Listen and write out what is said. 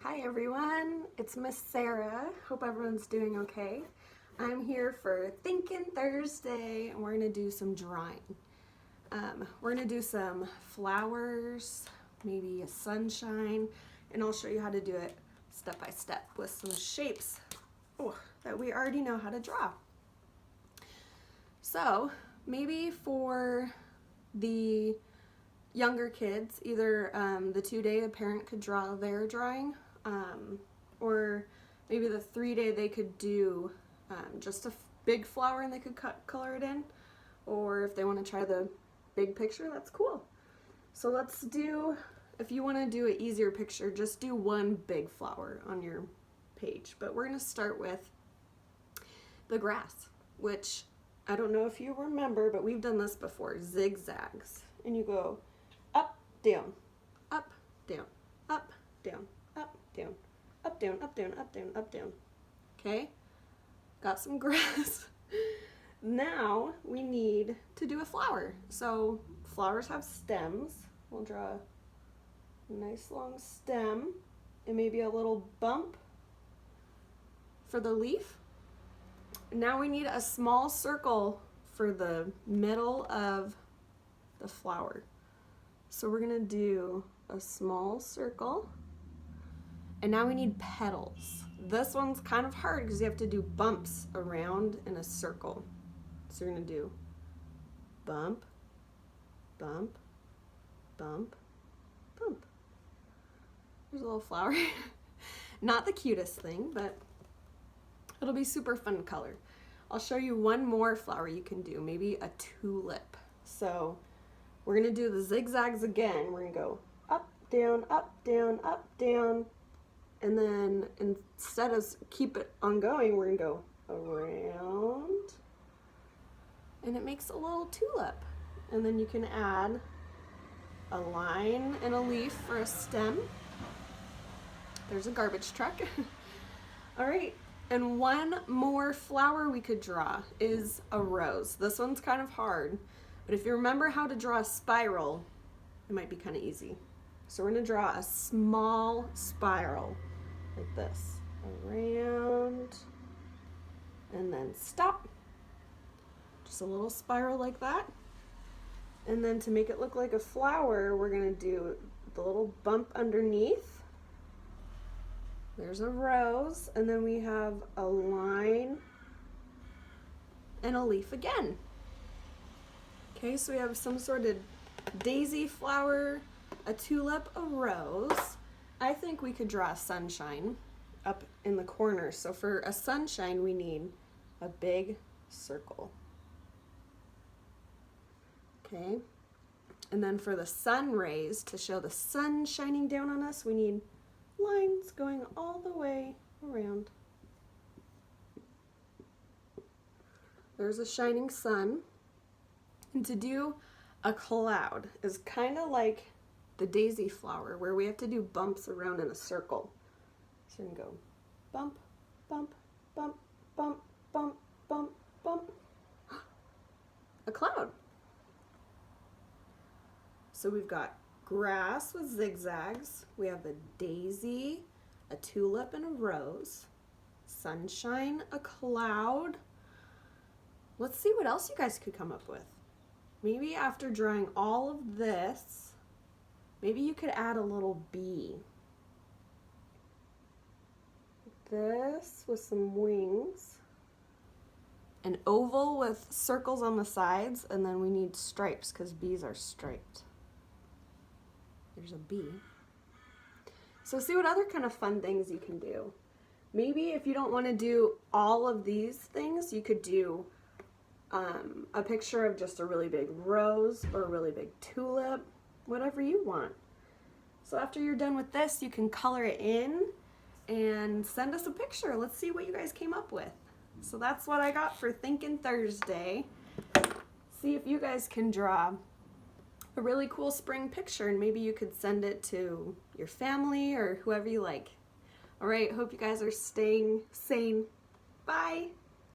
Hi everyone, it's Miss Sara. Hope everyone's doing okay. I'm here for Thinkin' Thursday and we're gonna do some drawing. We're gonna do some flowers, maybe a sunshine, and I'll show you how to do it step by step with some shapes that we already know how to draw. So maybe for the younger kids, either the 2-day the parent could draw their drawing, or maybe the 3-day they could do just a big flower and they could color it in, or if they want to try the big picture, that's cool. So let's do, if you want to do an easier picture, just do one big flower on your page. But we're going to start with the grass, which I don't know if you remember, but we've done this before, zigzags. And you go up, down, up, down, up, down, up, down, up, down, up, down, up, down, up, down. Okay? Got some grass. Now we need to do a flower. So flowers have stems. We'll draw a nice long stem and maybe a little bump for the leaf. Now we need a small circle for the middle of the flower. So we're gonna do a small circle, and now we need petals. This one's kind of hard because you have to do bumps around in a circle. So you're gonna do bump, bump, bump, bump. There's a little flower. Not the cutest thing, but it'll be super fun color. I'll show you one more flower you can do, maybe a tulip. So we're gonna do the zigzags again. We're gonna go up, down, up, down, up, down. And then instead of keep it on going, we're gonna go around. And it makes a little tulip. And then you can add a line and a leaf for a stem. There's a garbage truck. All right. And one more flower we could draw is a rose. This one's kind of hard, but if you remember how to draw a spiral, it might be kind of easy. So we're gonna draw a small spiral like this, around, and then stop. Just a little spiral like that. And then to make it look like a flower, we're gonna do the little bump underneath. There's a rose, and then we have a line and a leaf again. Okay, so we have some sort of daisy flower, a tulip, a rose. I think we could draw a sunshine up in the corner. So for a sunshine, we need a big circle. Okay, and then for the sun rays, to show the sun shining down on us, we need lines going all the way around. There's a shining sun. And to do a cloud is kind of like the daisy flower, where we have to do bumps around in a circle. So we can go bump, bump, bump, bump, bump, bump, bump. A cloud. So we've got grass with zigzags. We have a daisy, a tulip, and a rose. Sunshine, a cloud. Let's see what else you guys could come up with. Maybe after drawing all of this, maybe you could add a little bee. This with some wings. An oval with circles on the sides, and then we need stripes because bees are striped. There's a bee. So see what other kind of fun things you can do. Maybe if you don't want to do all of these things, you could do a picture of just a really big rose or a really big tulip, whatever you want. So after you're done with this, you can color it in and send us a picture. Let's see what you guys came up with. So that's what I got for Thinkin' Thursday. See if you guys can draw a really cool spring picture, and maybe you could send it to your family or whoever you like. All right, hope you guys are staying sane. Bye.